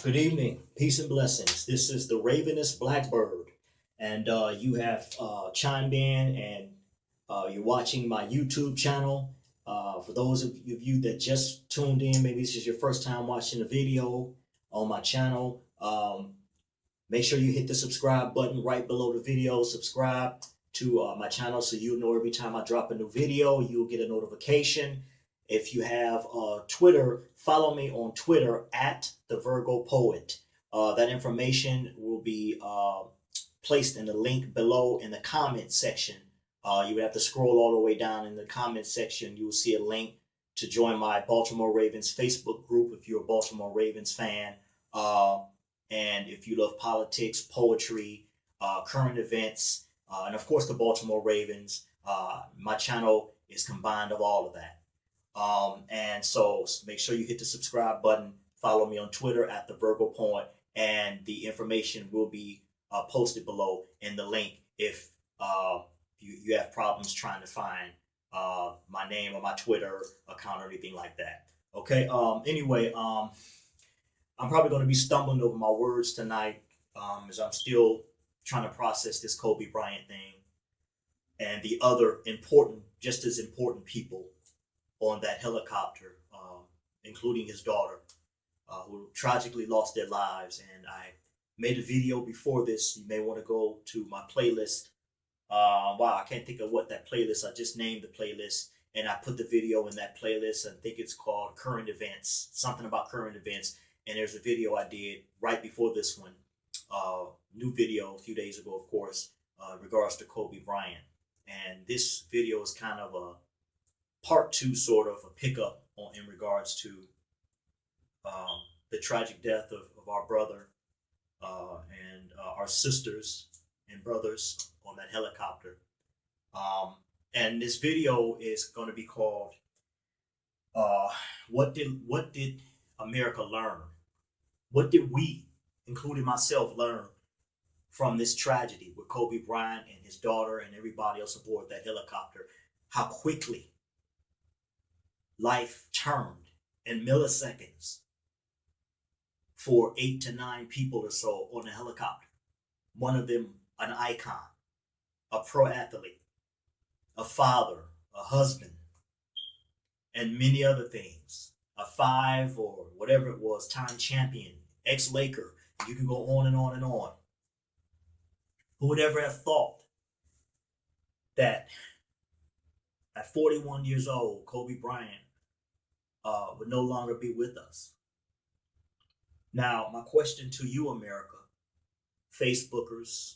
Good evening, peace and blessings. This is the Ravenous Blackbird, and you have chimed in and you're watching my YouTube channel. For those of you that just tuned in, maybe this is your first time watching a video on my channel. Make sure you hit the subscribe button right below the video. Subscribe to my channel so you'll know every time I drop a new video, you'll get a notification. If you have Twitter, follow me on Twitter at the Virgo Poet. That information will be placed in the link below in the comment section. You would have to scroll all the way down in the comment section. You will see a link to join my Baltimore Ravens Facebook group if you're a Baltimore Ravens fan. And if you love politics, poetry, current events, and of course the Baltimore Ravens, my channel is combined of all of that. And so make sure you hit the subscribe button, follow me on Twitter at the Virgo Point, and the information will be posted below in the link if you have problems trying to find my name or my Twitter account or anything like that. Okay. Anyway, I'm probably going to be stumbling over my words tonight as I'm still trying to process this Kobe Bryant thing and the other important, just as important people on that helicopter, including his daughter, who tragically lost their lives. And I made a video before this. You may want to go to my playlist. Wow, I can't think of what that playlist. I just named the playlist, and I put the video in that playlist. I think it's called Current Events, something about current events. And there's a video I did right before this one, new video a few days ago, of course, in regards to Kobe Bryant. And this video is kind of a part two, sort of a pickup in regards to the tragic death of our brother and our sisters and brothers on that helicopter. And this video is going to be called "What Did America Learn?" What did we, including myself, learn from this tragedy with Kobe Bryant and his daughter and everybody else aboard that helicopter? How quickly life turned in milliseconds for 8 to 9 people or so on a helicopter. One of them an icon, a pro athlete, a father, a husband, and many other things. A 5 or whatever it was, time champion, ex-Laker. You can go on and on and on. Who would ever have thought that at 41 years old, Kobe Bryant would no longer be with us? Now, my question to you, America, Facebookers,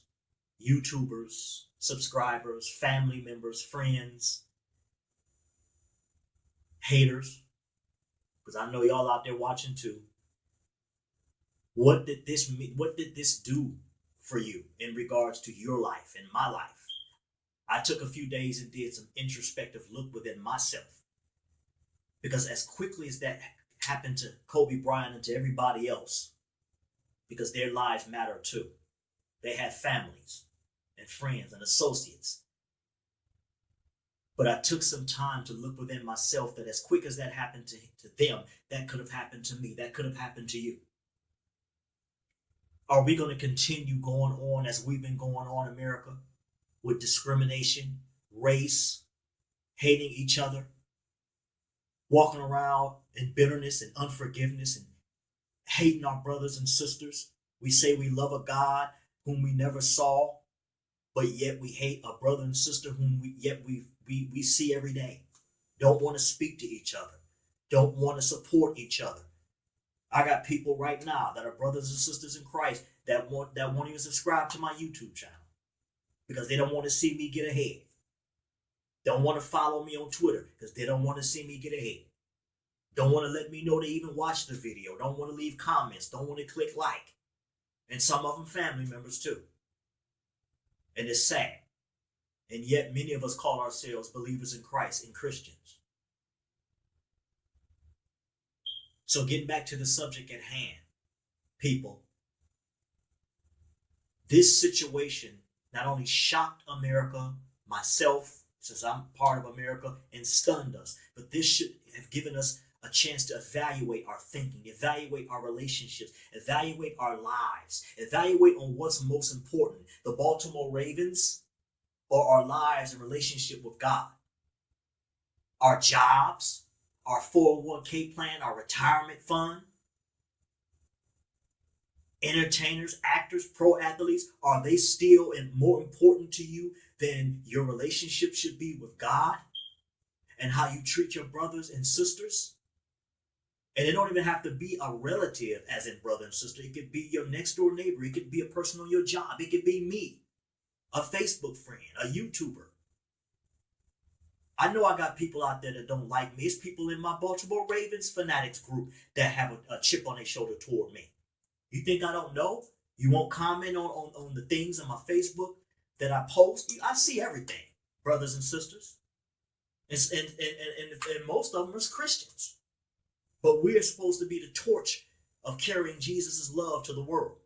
YouTubers, subscribers, family members, friends, haters, because I know y'all out there watching too. What did this mean? What did this do for you in regards to your life and my life? I took a few days and did some introspective look within myself, because as quickly as that happened to Kobe Bryant and to everybody else, because their lives matter too. They have families and friends and associates. But I took some time to look within myself that as quick as that happened to them, that could have happened to me. That could have happened to you. Are we going to continue going on as we've been going on, America, with discrimination, race, hating each other, walking around in bitterness and unforgiveness and hating our brothers and sisters? We say we love a God whom we never saw, but yet we hate a brother and sister whom we see every day. Don't want to speak to each other. Don't want to support each other. I got people right now that are brothers and sisters in Christ that won't even subscribe to my YouTube channel because they don't want to see me get ahead. Don't want to follow me on Twitter because they don't want to see me get ahead. Don't want to let me know they even watched the video. Don't want to leave comments. Don't want to click like. And some of them family members too. And it's sad. And yet many of us call ourselves believers in Christ and Christians. So getting back to the subject at hand, people, this situation not only shocked America, myself, since I'm part of America, and stunned us, but this should have given us a chance to evaluate our thinking, evaluate our relationships, evaluate our lives, evaluate on what's most important, the Baltimore Ravens or our lives and relationship with God, our jobs, our 401k plan, our retirement fund, entertainers, actors, pro athletes, are they still more important to you than your relationship should be with God and how you treat your brothers and sisters? And it don't even have to be a relative, as in brother and sister. It could be your next door neighbor. It could be a person on your job. It could be me, a Facebook friend, a YouTuber. I know I got people out there that don't like me. It's people in my Baltimore Ravens FANatics group that have a chip on their shoulder toward me. You think I don't know? You won't comment on the things on my Facebook that I post? I see everything, brothers and sisters. And most of them are Christians. But we're supposed to be the torch of carrying Jesus' love to the world.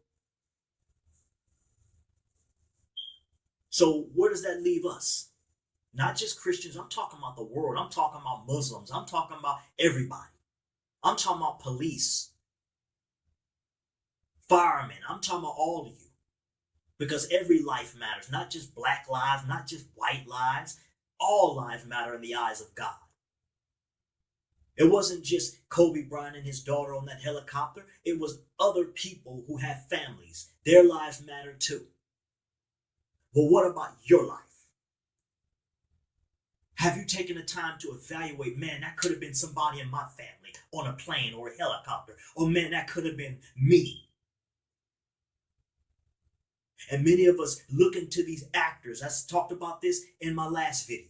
So where does that leave us? Not just Christians. I'm talking about the world. I'm talking about Muslims. I'm talking about everybody. I'm talking about police, firemen. I'm talking about all of you. Because every life matters. Not just black lives, not just white lives. All lives matter in the eyes of God. It wasn't just Kobe Bryant and his daughter on that helicopter. It was other people who have families. Their lives matter too. But what about your life? Have you taken the time to evaluate, man, that could have been somebody in my family on a plane or a helicopter. Or man, that could have been me. And many of us look into these actors. I talked about this in my last video.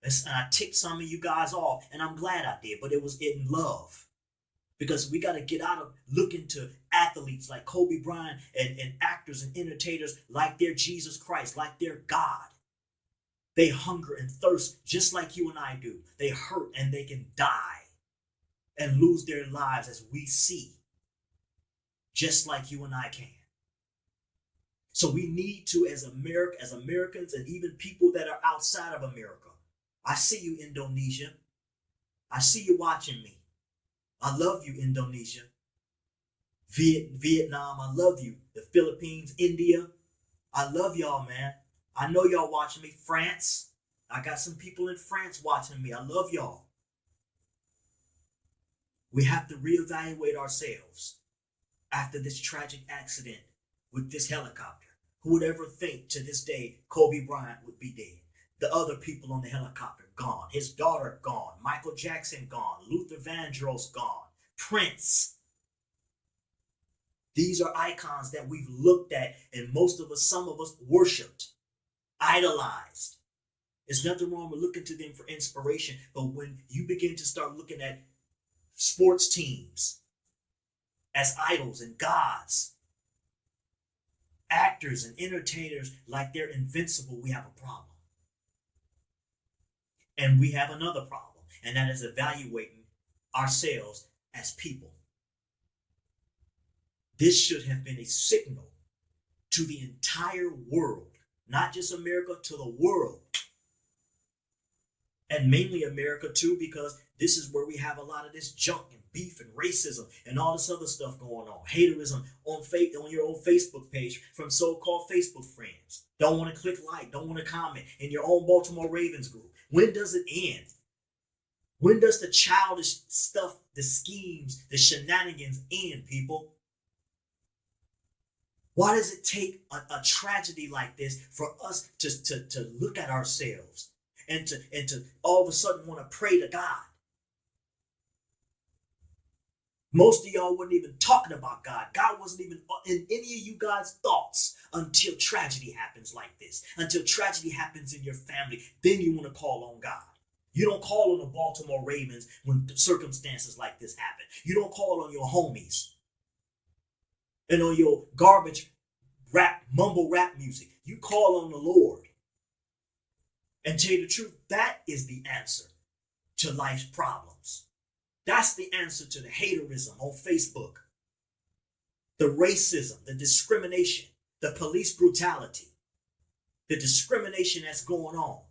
And I ticked some of you guys off, and I'm glad I did, but it was in love. Because we got to get out of looking to athletes like Kobe Bryant and actors and entertainers like they're Jesus Christ, like they're God. They hunger and thirst just like you and I do. They hurt and they can die and lose their lives as we see, just like you and I can. So we need to, as Americans and even people that are outside of America. I see you, Indonesia. I see you watching me. I love you, Indonesia. Vietnam, I love you. The Philippines, India, I love y'all, man. I know y'all watching me. France, I got some people in France watching me. I love y'all. We have to reevaluate ourselves after this tragic accident with this helicopter. Who would ever think to this day Kobe Bryant would be dead? The other people on the helicopter gone. His daughter gone. Michael Jackson gone. Luther Vandross gone. Prince. These are icons that we've looked at and some of us worshipped, idolized. There's nothing wrong with looking to them for inspiration, but when you begin to start looking at sports teams as idols and gods, actors and entertainers like they're invincible, we have a problem. And we have another problem, and that is evaluating ourselves as people. This should have been a signal to the entire world, not just America, to the world. And mainly America too, because this is where we have a lot of this junk and beef and racism and all this other stuff going on. Haterism on your own Facebook page from so-called Facebook friends. Don't want to click like, don't want to comment in your own Baltimore Ravens group. When does it end? When does the childish stuff, the schemes, the shenanigans end, people? Why does it take a tragedy like this for us to look at ourselves and to all of a sudden want to pray to God? Most of y'all weren't even talking about God. God wasn't even in any of you guys' thoughts until tragedy happens like this. Until tragedy happens in your family, then you want to call on God. You don't call on the Baltimore Ravens when circumstances like this happen. You don't call on your homies and on your garbage rap, mumble rap music. You call on the Lord. And tell you the truth, that is the answer to life's problems. That's the answer to the haterism on Facebook, the racism, the discrimination, the police brutality, the discrimination that's going on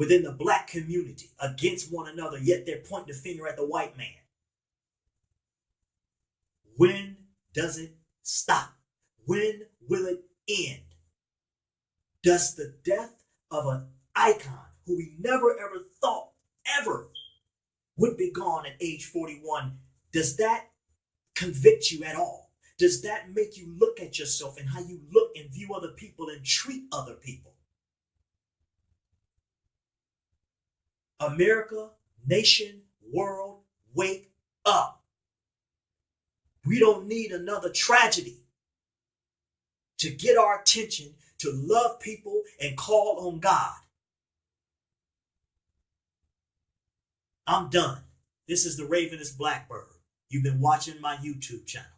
within the black community against one another, yet they're pointing the finger at the white man. When does it stop? When will it end? Does the death of an icon who we never ever thought ever would be gone at age 41, does that convict you at all? Does that make you look at yourself and how you look and view other people and treat other people? America, nation, world, wake up. We don't need another tragedy to get our attention to love people and call on God. I'm done. This is the Ravenous Blackbird. You've been watching my YouTube channel.